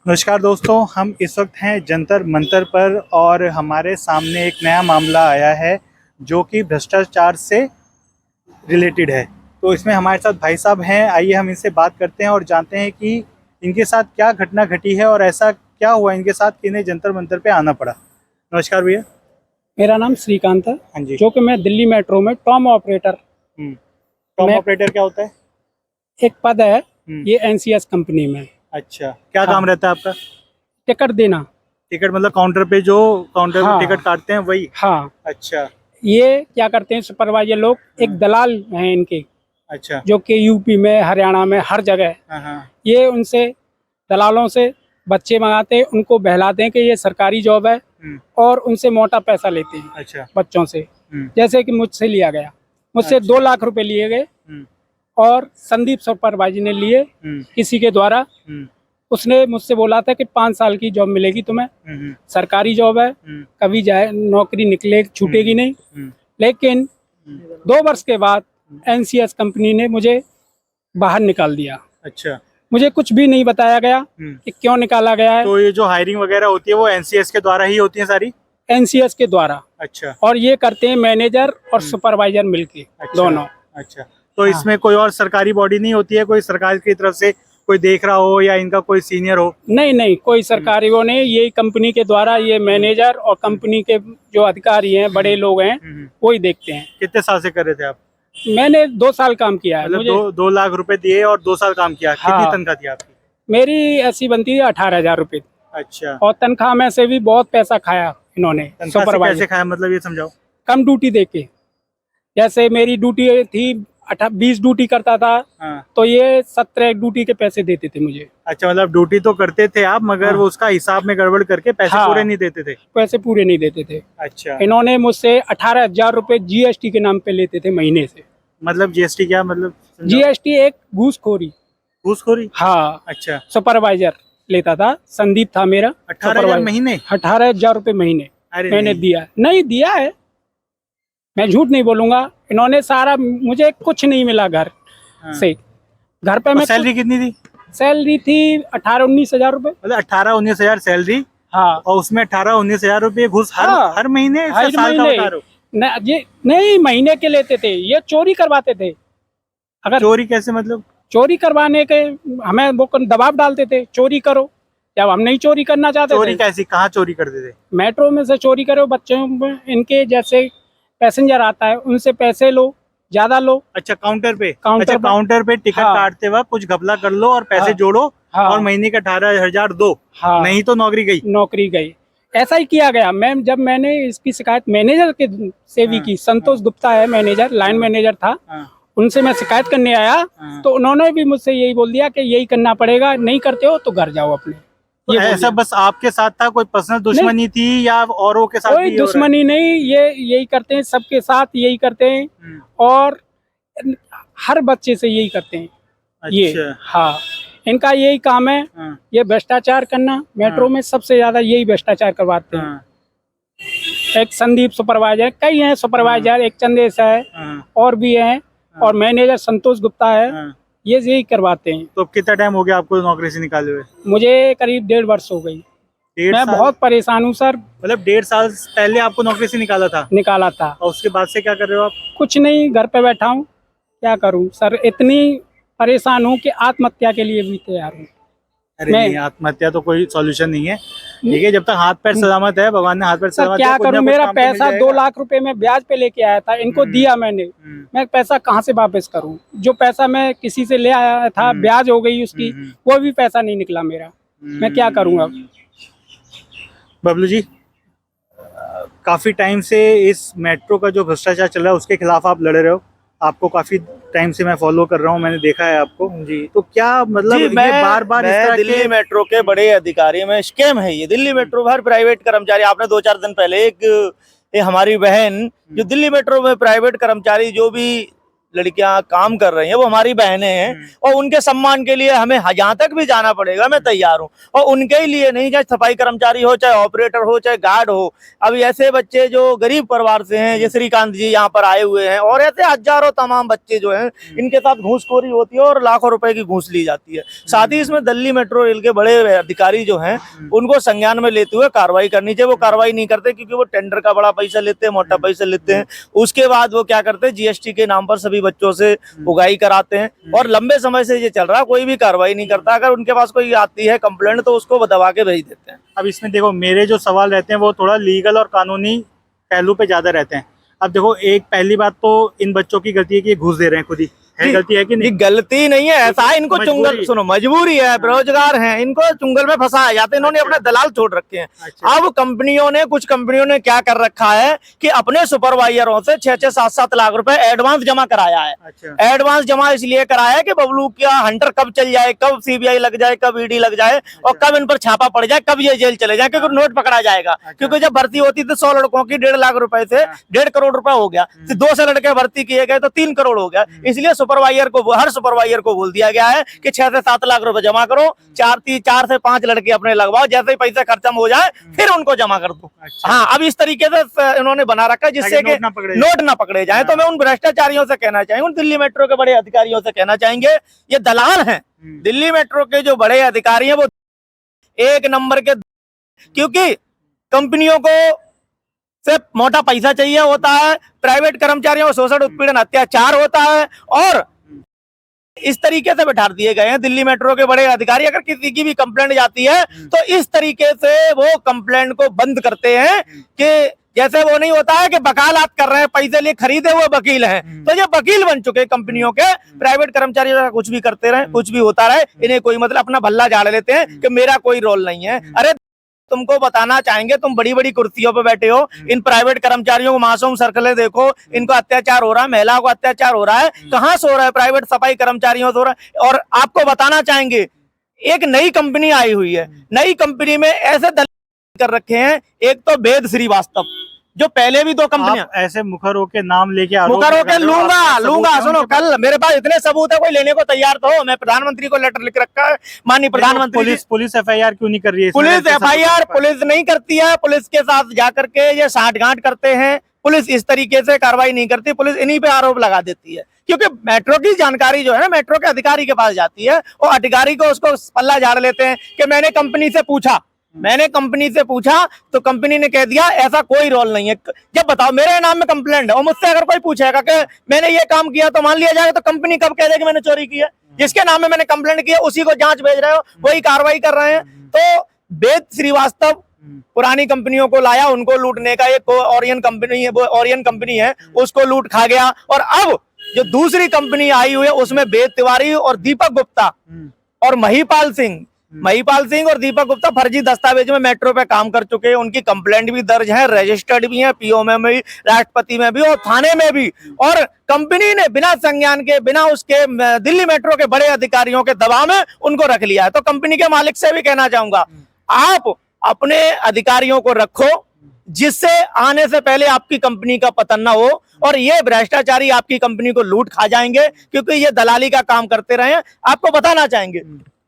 नमस्कार दोस्तों, हम इस वक्त हैं जंतर मंतर पर और हमारे सामने एक नया मामला आया है जो कि भ्रष्टाचार से रिलेटेड है। तो इसमें हमारे साथ भाई साहब हैं, आइए हम इनसे बात करते हैं और जानते हैं कि इनके साथ क्या घटना घटी है और ऐसा क्या हुआ इनके साथ कि इन्हें जंतर मंतर पे आना पड़ा। नमस्कार भैया। मेरा नाम श्रीकांत है। हाँ जी। जो कि मैं दिल्ली मेट्रो में टॉम ऑपरेटर। टॉम ऑपरेटर क्या होता है? एक पद है हम्म, ये एनसीएस कंपनी में। अच्छा, क्या हाँ, काम रहता है आपका? टिकट देना। टिकट मतलब काउंटर पे जो काउंटर पे हाँ टिकट काटते हैं वही? हाँ, अच्छा ये क्या करते हैं सुपरवाइजर लोग, एक दलाल हैं इनके, अच्छा। जो कि यूपी में हरियाणा में हर जगह हाँ हाँ। ये उनसे दलालों से बच्चे मंगाते हैं, उनको बहलाते हैं कि ये सरकारी जॉब है हम्म, और उनसे मोटा पैसा लेते हैं अच्छा। बच्चों से। हम्म, जैसे कि मुझसे लिया गया, मुझसे अच्छा। 2 लाख रुपए लिए गए हम्म, और संदीप सुपरवाइजर ने लिए हम्म, किसी के द्वारा। हम्म, उसने मुझसे बोला था कि 5 साल की जॉब मिलेगी तुम्हें, हम्म, सरकारी जॉब है, हम्म, कभी जाए नौकरी निकले छूटेगी नहीं। हम्म, लेकिन हम्म, 2 वर्ष के बाद एनसीएस कंपनी ने मुझे बाहर निकाल दिया। अच्छा। मुझे कुछ भी नहीं बताया गया हम्म। कि क्यों निकाला गया है। तो ये जो हायरिंग वगैरह होती है वो एनसीएस के द्वारा ही होती है सारी? एनसीएस के द्वारा, अच्छा। और ये करते हैं मैनेजर और सुपरवाइजर मिलके, अच्छा। दोनों। अच्छा। तो हाँ, इसमें कोई और सरकारी बॉडी नहीं होती है, कोई सरकार की तरफ से कोई देख रहा हो या इनका कोई सीनियर हो? नहीं नहीं, कोई सरकारी वो नहीं, यही कंपनी के द्वारा ये मैनेजर और कंपनी के जो अधिकारी हैं, बड़े लोग हैं, वो ही देखते हैं। कितने साल से कर रहे थे आप? मैंने 2 साल काम किया है। मतलब मुझे 2 लाख रुपए दिए और 2 साल काम किया। कितनी हाँ, तनख्वाह थी आपकी? मेरी ऐसी बनती है 18,000 रुपये। अच्छा। और तनख्वाह में से भी बहुत पैसा खाया इन्होंने तनख्वाह से सुपरवाइजर। कैसे खाया, मतलब ये समझाओ। कम ड्यूटी देके, जैसे मेरी ड्यूटी थी 20 ड्यूटी करता था, हाँ। तो ये 17 ड्यूटी के पैसे देते थे मुझे। अच्छा, मतलब ड्यूटी तो करते थे आप मगर हाँ वो उसका हिसाब में गड़बड़ करके पैसे पूरे हाँ, नहीं देते थे? पैसे पूरे नहीं देते थे। अच्छा। इन्होंने मुझसे 18,000 रुपये जीएसटी के नाम पे लेते थे महीने से। मतलब जीएसटी क्या मतलब, समझाओ। जीएसटी एक घूसखोरी। घूसखोरी? हाँ, अच्छा। सुपरवाइजर लेता था, संदीप था मेरा 18,000 महीने? 18,000 रुपये महीने अरे मैंने नहीं। दिया, नहीं दिया है, मैं झूठ नहीं बोलूंगा। इन्होंने सारा, मुझे कुछ नहीं मिला घर हाँ। से। घर पे और मैं सैलरी कितनी थी? सैलरी थी 18-19 हजार रुपये। मतलब 18-19 हजार सैलरी? हाँ और उसमें 18-19 हजार रुपये घूस हर हाँ, हर महीने से? हर साल का महीने। बता रहे हो? ये नहीं, महीने के लेते थे, ये चोरी करवाते थे। अगर चोरी कैसे मतलब? चोरी करवाने के हमें वो दबाव डालते थे, चोरी करो, जब हम नहीं चोरी करना चाहते चोरी थे। कैसी, कहाँ चोरी करते थे? मेट्रो में से चोरी करो, बच्चों में इनके जैसे पैसेंजर आता है उनसे पैसे लो, ज्यादा लो। अच्छा, काउंटर पे? काउंटर अच्छा, पर। काउंटर पे टिकट हाँ काटते वक्त कुछ घपला कर लो और पैसे हाँ जोड़ो और हाँ महीने का 18,000 दो। हाँ, नहीं तो नौकरी गई। नौकरी गई। ऐसा ही किया गया। जब मैंने इसकी शिकायत मैनेजर के से भी हाँ की, संतोष गुप्ता है मैनेजर, लाइन हाँ मैनेजर था, हाँ उनसे मैं शिकायत करने आया, हाँ। तो उन्होंने भी मुझसे यही बोल दिया कि यही करना पड़ेगा, नहीं करते हो तो घर जाओ अपने। तो ये बोल ऐसा दिया। बस आपके साथ था, कोई पर्सनल नहीं, दुश्मनी थी या औरों के साथ कोई भी ये हो रहा है? दुश्मनी नहीं, ये यही करते हैं, सबके साथ यही करते हैं और हर बच्चे से यही करते हैं ये। अच्छा। हाँ, इनका यही काम है, हाँ ये भ्रष्टाचार करना। मेट्रो में सबसे ज्यादा यही भ्रष्टाचार करवाते हैं। हाँ एक संदीप सुपरवाइजर, कई हैं सुपरवाइजर, एक चंदेश है हाँ और भी हैं, और मैनेजर संतोष गुप्ता है, हाँ। ये यही करवाते हैं। तो अब कितना टाइम हो गया आपको नौकरी से निकाले हुए? मुझे करीब 1.5 वर्ष हो गई। 1.5 मैं साल? बहुत परेशान हूँ सर। मतलब 1.5 साल पहले आपको नौकरी से निकाला था निकाला था, और उसके बाद से क्या कर रहे हो आप? कुछ नहीं, घर पे बैठा हूँ, क्या करूँ सर, इतनी परेशान हूँ कि आत्महत्या के लिए भी तैयार हूँ। अरे मैं नहीं, आत्महत्या तो कोई सॉल्यूशन नहीं है। ठीक है, जब तक हाथ पैर सलामत है, भगवान ने हाथ पैर सर सलामत क्या दिया, कुछ ना करूं, कुछ मेरा काम तो मिल पैसा जाएगा। 2 लाख रुपए में ब्याज पे लेके आया था, इनको दिया मैंने। मैं पैसा कहाँ से वापस करूं? जो पैसा मैं किसी से ले आया था, ब्याज हो गई उसकी, वो भी पैसा नहीं निकला मेरा। मैं क्या करूंगा? बबलू जी, काफी टाइम से इस मेट्रो का जो भ्रष्टाचार चल रहा है उसके खिलाफ आप लड़ रहे हो। आपको काफी टाइम से मैं फॉलो कर रहा हूँ, मैंने देखा है आपको जी। तो क्या मतलब जी, ये बार बार इस तरह दिल्ली के मेट्रो के बड़े अधिकारी में स्कैम है ये। दिल्ली मेट्रो हर प्राइवेट कर्मचारी, आपने 2-4 दिन पहले एक हमारी बहन जो दिल्ली मेट्रो में प्राइवेट कर्मचारी जो भी लड़कियां काम कर रही हैं वो हमारी बहनें हैं और उनके सम्मान के लिए हमें जहां तक भी जाना पड़ेगा मैं तैयार हूं। और उनके ही लिए नहीं, चाहे सफाई कर्मचारी हो, चाहे ऑपरेटर हो, चाहे गार्ड हो। अब ऐसे बच्चे जो गरीब परिवार से हैं, ये श्रीकांत जी यहाँ पर आए हुए हैं, और ऐसे हजारों तमाम बच्चे जो हैं इनके साथ घूसखोरी होती है और लाखों रुपए की घूस ली जाती है। साथ ही इसमें दिल्ली मेट्रो रेल के बड़े अधिकारी जो हैं उनको संज्ञान में लेते हुए कार्रवाई करनी चाहिए। वो कार्रवाई नहीं करते क्योंकि वो टेंडर का बड़ा पैसा लेते हैं, मोटा पैसा लेते हैं। उसके बाद वो क्या करते हैं, जीएसटी के नाम पर सभी बच्चों से उगाही कराते हैं और लंबे समय से ये चल रहा है, कोई भी कार्रवाई नहीं करता। अगर उनके पास कोई आती है कंप्लेंट तो उसको दबा के भेज देते हैं। अब इसमें देखो मेरे जो सवाल रहते हैं वो थोड़ा लीगल और कानूनी पहलू पे ज्यादा रहते हैं। अब देखो एक पहली बात तो इन बच्चों की गलती है कि ये घूस दे रहे हैं खुद ही, है गलती है कि नहीं? गलती नहीं है, ऐसा है इनको चुंगल, सुनो मजबूरी है, बेरोजगार हैं, इनको चुंगल में फंसाया जाता है। इन्होंने अपने दलाल छोड़ रखे हैं। अच्छा। अब कुछ कंपनियों ने क्या कर रखा है कि अपने सुपरवाइजरों से 6-6, 7-7 लाख रुपए एडवांस जमा कराया है। अच्छा। एडवांस जमा इसलिए कराया है कि बबलू का हंटर कब चल जाए, कब सीबीआई लग जाए, कब ईडी लग जाए और कब इन पर छापा पड़ जाए, कब ये जेल चले जाए, क्योंकि नोट पकड़ा जाएगा। क्योंकि जब भर्ती होती थी 100 लड़कों की 1.5 लाख रुपए से 1.5 करोड़ रुपए हो गया, 200 लड़के भर्ती किए गए तो 3 करोड़ हो गया। इसलिए सुपरवाइजर को, हर सुपरवाइजर को बोल दिया गया है कि 6 से 7 लाख रुपए जमा करो, 4 से 5 लड़के अपने लगवाओ, जैसे ही पैसा खर्चा हो जाए फिर उनको जमा कर दो। अच्छा। हाँ, अब इस तरीके से इन्होंने बना रखा है जिससे कि नोट ना पकड़े जाए। तो मैं उन भ्रष्टाचारियों से कहना चाहेंगे, उन दिल्ली मेट्रो के बड़े अधिकारियों से कहना चाहेंगे, ये दलाल हैं। दिल्ली मेट्रो के जो बड़े अधिकारी हैं वो एक नंबर के, क्योंकि कंपनियों को से मोटा पैसा चाहिए होता है, प्राइवेट कर्मचारियों को शोषण, उत्पीड़न, अत्याचार होता है और इस तरीके से बैठा दिए गए हैं दिल्ली मेट्रो के बड़े अधिकारी। अगर किसी की भी कंप्लेंट जाती है तो इस तरीके से वो कंप्लेंट को बंद करते हैं कि जैसे वो नहीं होता है कि वकालत कर रहे हैं, पैसे लिए खरीदे हुए वकील हैं, तो ये वकील बन चुके कंपनियों के। प्राइवेट कर्मचारी कुछ भी करते रहे, कुछ भी होता रहे, इन्हें कोई मतलब, अपना भल्ला झाड़ लेते हैं कि मेरा कोई रोल नहीं है। अरे तुमको बताना चाहेंगे, तुम बड़ी बड़ी कुर्सियों पे बैठे हो, इन प्राइवेट कर्मचारियों को मासूम सर्कलें देखो, इनको अत्याचार हो रहा है, महिलाओं को अत्याचार हो रहा है, कहाँ से हो रहा है? प्राइवेट सफाई कर्मचारियों से हो रहा है। और आपको बताना चाहेंगे, एक नई कंपनी आई हुई है, नई कंपनी में ऐसे दलाल कर रखे हैं। एक तो वेद श्रीवास्तव, जो पहले भी 2 कंपनियां, ऐसे मुखरों के नाम लेके मुखरों के लूंगा। सुनो, कल मेरे पास इतने सबूत है, कोई लेने को तैयार तो हो। मैं प्रधानमंत्री को लेटर लिख रखा है, माननीय प्रधानमंत्री। पुलिस FIR क्यों नहीं कर रही है? पुलिस FIR पुलिस नहीं करती है। पुलिस के साथ जाकर के ये साठगांठ करते हैं। पुलिस इस तरीके से कार्रवाई नहीं करती, पुलिस इन्हीं पे आरोप लगा देती है। क्योंकि मेट्रो की जानकारी जो है ना, मेट्रो के अधिकारी के पास जाती है और अधिकारी को उसको पल्ला झाड़ लेते हैं कि मैंने कंपनी से पूछा तो कंपनी ने कह दिया ऐसा कोई रोल नहीं है। जब बताओ, मेरे नाम में कंप्लेंट है और मुझसे अगर कोई पूछेगा कि मैंने ये काम किया तो मान लिया जाएगा, तो कंपनी कब कह देगी मैंने चोरी की है? जिसके नाम में मैंने कंप्लेंट की है उसी को जांच भेज रहे हो, वही कार्रवाई कर रहे हैं। तो वेद श्रीवास्तव पुरानी कंपनियों को लाया, उनको लूटने का एक ओरियन कंपनी है, वो ओरियन कंपनी है, उसको लूट खा गया। और अब जो दूसरी कंपनी आई हुई है उसमें वेद तिवारी और दीपक गुप्ता और महिपाल सिंह और दीपक गुप्ता फर्जी दस्तावेज में मेट्रो पे काम कर चुके हैं। उनकी कंप्लेंट भी दर्ज है, रजिस्टर्ड भी है, PO में भी, राष्ट्रपति में भी और थाने में भी। और कंपनी ने बिना संज्ञान के, बिना उसके दिल्ली मेट्रो के बड़े अधिकारियों के दबाव में उनको रख लिया है। तो कंपनी के मालिक से भी कहना चाहूंगा, आप अपने अधिकारियों को रखो जिससे आने से पहले आपकी कंपनी का पतन ना हो और ये भ्रष्टाचारी आपकी कंपनी को लूट खा जाएंगे, क्योंकि ये दलाली का काम करते रहे हैं। आपको बताना चाहेंगे,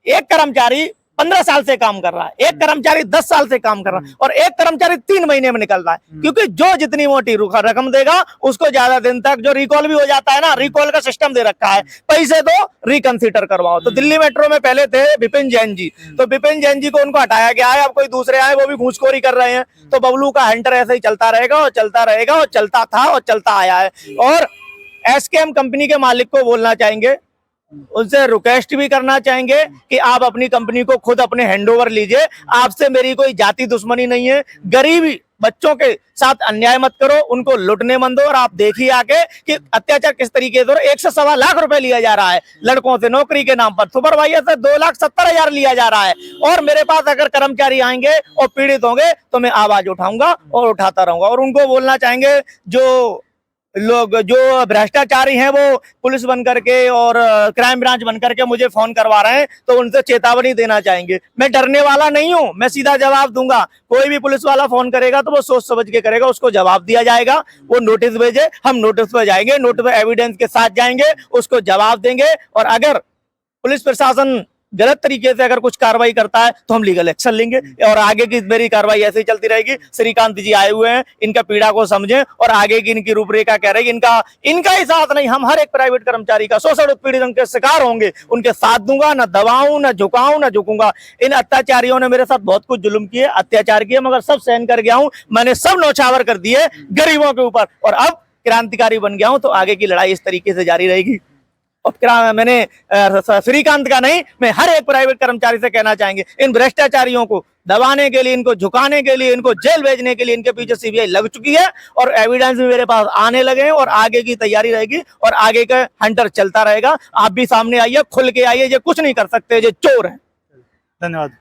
एक कर्मचारी 15 साल से काम कर रहा है, एक कर्मचारी 10 साल से काम कर रहा है और एक कर्मचारी 3 महीने में निकल रहा है। क्योंकि जो जितनी मोटी रकम देगा उसको ज्यादा दिन तक, जो रिकॉल भी हो जाता है ना, रिकॉल का सिस्टम दे रखा है, पैसे दो रिकंसिडर करवाओ। तो दिल्ली मेट्रो में पहले थे विपिन जैन जी, तो विपिन जैन जी को उनको हटाया गया है, अब कोई दूसरे आए, वो भी घूसखोरी कर रहे हैं। तो बबलू का हंटर ऐसे ही चलता रहेगा और चलता रहेगा और चलता था और चलता आया है। और SKM कंपनी के मालिक को बोलना चाहेंगे, उनसे रिक्वेस्ट भी करना चाहेंगे कि आप अपनी कंपनी को खुद अपने हैंडओवर लीजिए। आपसे मेरी कोई जाति दुश्मनी नहीं है, गरीबी बच्चों के साथ अन्याय मत करो, उनको लुटने मत दो। और आप देखिए आके कि अत्याचार किस तरीके से, 1 से सवा लाख रुपए लिया जा रहा है लड़कों से नौकरी के नाम पर, सुपरवाइजर से 2,70,000 लिया जा रहा है। और मेरे पास अगर कर्मचारी आएंगे और पीड़ित होंगे तो मैं आवाज उठाऊंगा और उठाता रहूंगा। और उनको बोलना चाहेंगे, जो लोग जो भ्रष्टाचारी हैं वो पुलिस बन करके और क्राइम ब्रांच बन करके मुझे फोन करवा रहे हैं, तो उनसे चेतावनी देना चाहेंगे। मैं डरने वाला नहीं हूं, मैं सीधा जवाब दूंगा। कोई भी पुलिस वाला फोन करेगा तो वो सोच समझ के करेगा, उसको जवाब दिया जाएगा। वो नोटिस भेजे, हम नोटिस पे जाएंगे, नोटिस पे एविडेंस के साथ जाएंगे, उसको जवाब देंगे। और अगर पुलिस प्रशासन गलत तरीके से अगर कुछ कार्रवाई करता है तो हम लीगल एक्शन लेंगे। और आगे की मेरी कार्रवाई ऐसे ही चलती रहेगी। श्रीकांत जी आए हुए हैं, इनका पीड़ा को समझें और आगे की इनकी रूपरेखा कह रही है। इनका ही साथ नहीं, हम हर एक प्राइवेट कर्मचारी का शोषण उत्पीड़न के शिकार होंगे, उनके साथ दूंगा, न दबाऊं, न झुकाऊं, न झुकूंगा। इन अत्याचारियों ने मेरे साथ बहुत कुछ जुल्म किए, अत्याचार किए, मगर सब सहन कर गया हूं। मैंने सब नौछावर कर दिए गरीबों के ऊपर, और अब क्रांतिकारी बन गया हूं। तो आगे की लड़ाई इस तरीके से जारी रहेगी। और मैंने श्रीकांत का नहीं, मैं हर एक प्राइवेट कर्मचारी से कहना चाहेंगे, इन भ्रष्टाचारियों को दबाने के लिए, इनको झुकाने के लिए, इनको जेल भेजने के लिए इनके पीछे सीबीआई लग चुकी है और एविडेंस भी मेरे पास आने लगे हैं। और आगे की तैयारी रहेगी और आगे का हंटर चलता रहेगा। आप भी सामने आइए, खुल के आइए, ये कुछ नहीं कर सकते, ये चोर है। धन्यवाद।